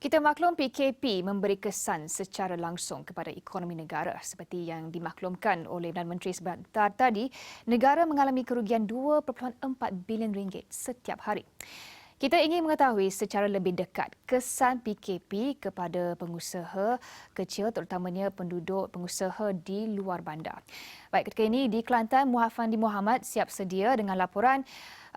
Kita maklum PKP memberi kesan secara langsung kepada ekonomi negara. Seperti yang dimaklumkan oleh Perdana Menteri sebentar tadi, negara mengalami kerugian RM2.4 bilion setiap hari. Kita ingin mengetahui secara lebih dekat kesan PKP kepada pengusaha kecil, terutamanya penduduk pengusaha di luar bandar. Baik, ketika ini di Kelantan, Fandi Muhammad siap sedia dengan laporan.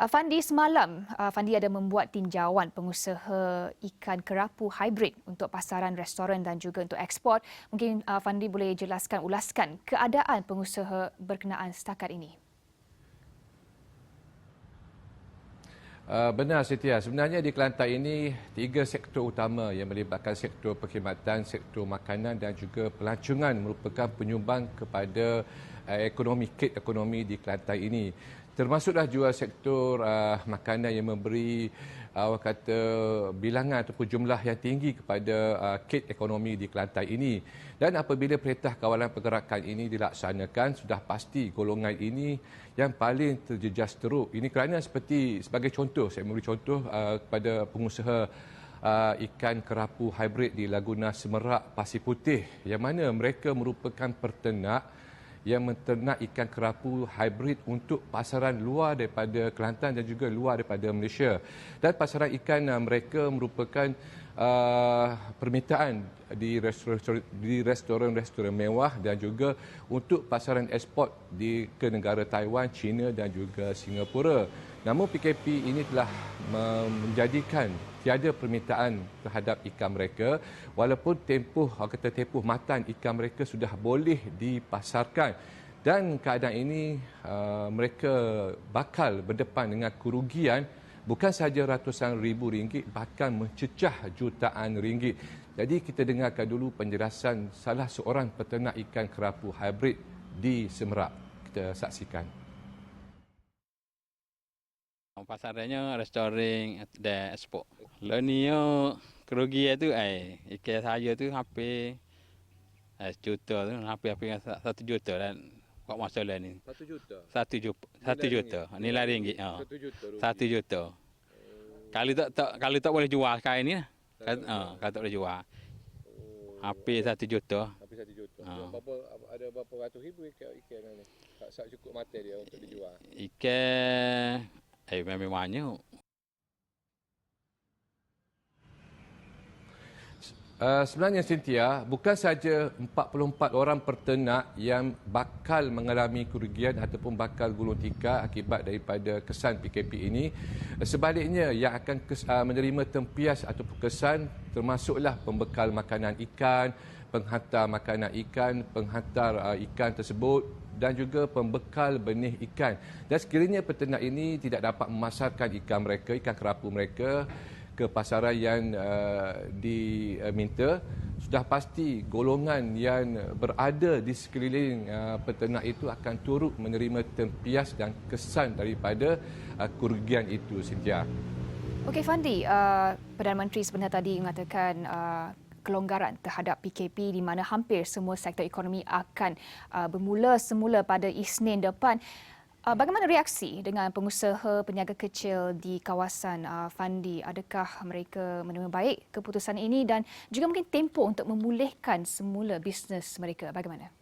Fandi, semalam Fandi ada membuat tinjauan pengusaha ikan kerapu hybrid untuk pasaran restoran dan juga untuk ekspor. Mungkin Fandi boleh ulaskan keadaan pengusaha berkenaan setakat ini. Benar Setia, sebenarnya di Kelantan ini 3 sektor utama yang melibatkan sektor perkhidmatan, sektor makanan dan juga pelancongan merupakan penyumbang kepada kit ekonomi di Kelantan ini. Termasuklah juga sektor makanan yang memberi bilangan ataupun jumlah yang tinggi kepada kit ekonomi di Kelantan ini. Dan apabila Perintah Kawalan Pergerakan ini dilaksanakan, sudah pasti golongan ini yang paling terjejas teruk. Ini kerana sebagai contoh, saya memberi contoh kepada pengusaha ikan kerapu hybrid di Laguna Semerak, Pasir Putih, yang mana mereka merupakan peternak yang menternak ikan kerapu hybrid untuk pasaran luar daripada Kelantan dan juga luar daripada Malaysia. Dan pasaran ikan mereka merupakan permintaan di restoran-restoran mewah dan juga untuk pasaran ekspor ke negara Taiwan, China dan juga Singapura. Namun PKP ini telah menjadikan tiada permintaan terhadap ikan mereka, walaupun tempoh matan ikan mereka sudah boleh dipasarkan. Dan keadaan ini mereka bakal berdepan dengan kerugian bukan sahaja ratusan ribu ringgit, bahkan mencecah jutaan ringgit. Jadi kita dengarkan dulu penjelasan salah seorang peternak ikan kerapu hybrid di Semerak. Kita saksikan. Pasarannya restoran dan ekspor. Lalu ni kerugian tu ikan saya tu hampir juta tu, hampir 1 juta dan buat masalah ni. 1 juta? 1 juta. Nilai ringgit. 1 juta. 1 juta. Kalau tak boleh jual sekarang ni lah. Kalau tak boleh jual. Hampir 1 juta. Hampir 1 juta. Ada berapa ratus ribu ikan ni? Tak cukup mata dia untuk dijual. Ikan memang banyak. Sebenarnya Cynthia, bukan saja 44 orang peternak yang bakal mengalami kerugian ataupun bakal gulung tikar akibat daripada kesan PKP ini. Sebaliknya, yang akan menerima tempias ataupun kesan termasuklah pembekal makanan ikan, penghantar makanan ikan, penghantar ikan tersebut dan juga pembekal benih ikan. Dan sekiranya peternak ini tidak dapat memasarkan ikan kerapu mereka ke pasaran yang diminta, sudah pasti golongan yang berada di sekeliling peternak itu akan turut menerima tempias dan kesan daripada kerugian itu, Cynthia. Okey Fandi, Perdana Menteri sebentar tadi mengatakan kelonggaran terhadap PKP di mana hampir semua sektor ekonomi akan bermula semula pada Isnin depan. Bagaimana reaksi dengan pengusaha peniaga kecil di kawasan Fandi? Adakah mereka menerima baik keputusan ini dan juga mungkin tempoh untuk memulihkan semula bisnes mereka? Bagaimana?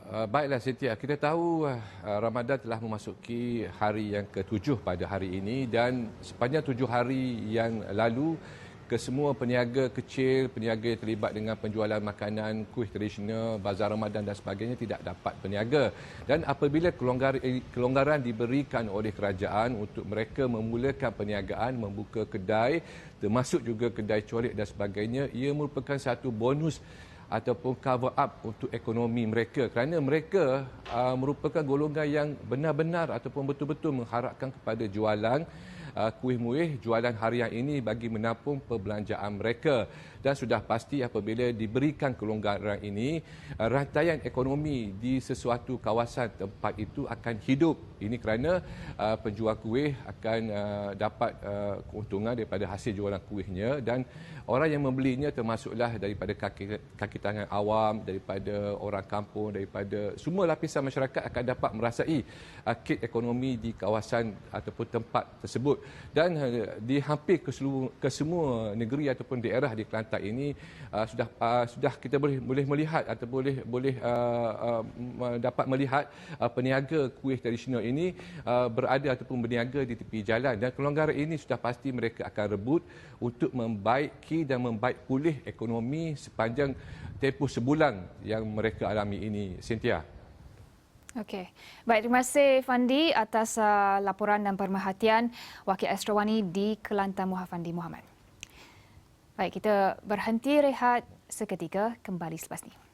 Baiklah Setia, kita tahu Ramadan telah memasuki hari yang ke-7 pada hari ini dan sepanjang 7 hari yang lalu kesemua peniaga kecil, peniaga yang terlibat dengan penjualan makanan, kuih tradisional, bazar Ramadan dan sebagainya tidak dapat berniaga. Dan apabila kelonggaran diberikan oleh kerajaan untuk mereka memulakan perniagaan, membuka kedai, termasuk juga kedai colik dan sebagainya, ia merupakan satu bonus ataupun cover up untuk ekonomi mereka kerana mereka merupakan golongan yang benar-benar ataupun betul-betul mengharapkan kepada jualan kuih muih, jualan harian ini bagi menampung perbelanjaan mereka. dan sudah pasti apabila diberikan kelonggaran ini, rantaian ekonomi di sesuatu kawasan tempat itu akan hidup. Ini kerana penjual kuih akan dapat keuntungan daripada hasil jualan kuihnya, dan orang yang membelinya termasuklah daripada kaki tangan awam, daripada orang kampung, daripada semua lapisan masyarakat akan dapat merasai kit ekonomi di kawasan ataupun tempat tersebut. Dan di hampir ke semua negeri ataupun daerah di Kelantan ini sudah kita boleh melihat atau boleh dapat melihat peniaga kuih tradisional ini berada ataupun berniaga di tepi jalan, dan kelonggaran ini sudah pasti mereka akan rebut untuk membaiki dan membaik pulih ekonomi sepanjang tempoh sebulan yang mereka alami ini, Cynthia. Okey. Baik, terima kasih Fandi atas laporan dan pemerhatian Wakil Astrawani di Kelantan Muhafandi Muhammad. Baik, kita berhenti rehat seketika, kembali selepas ini.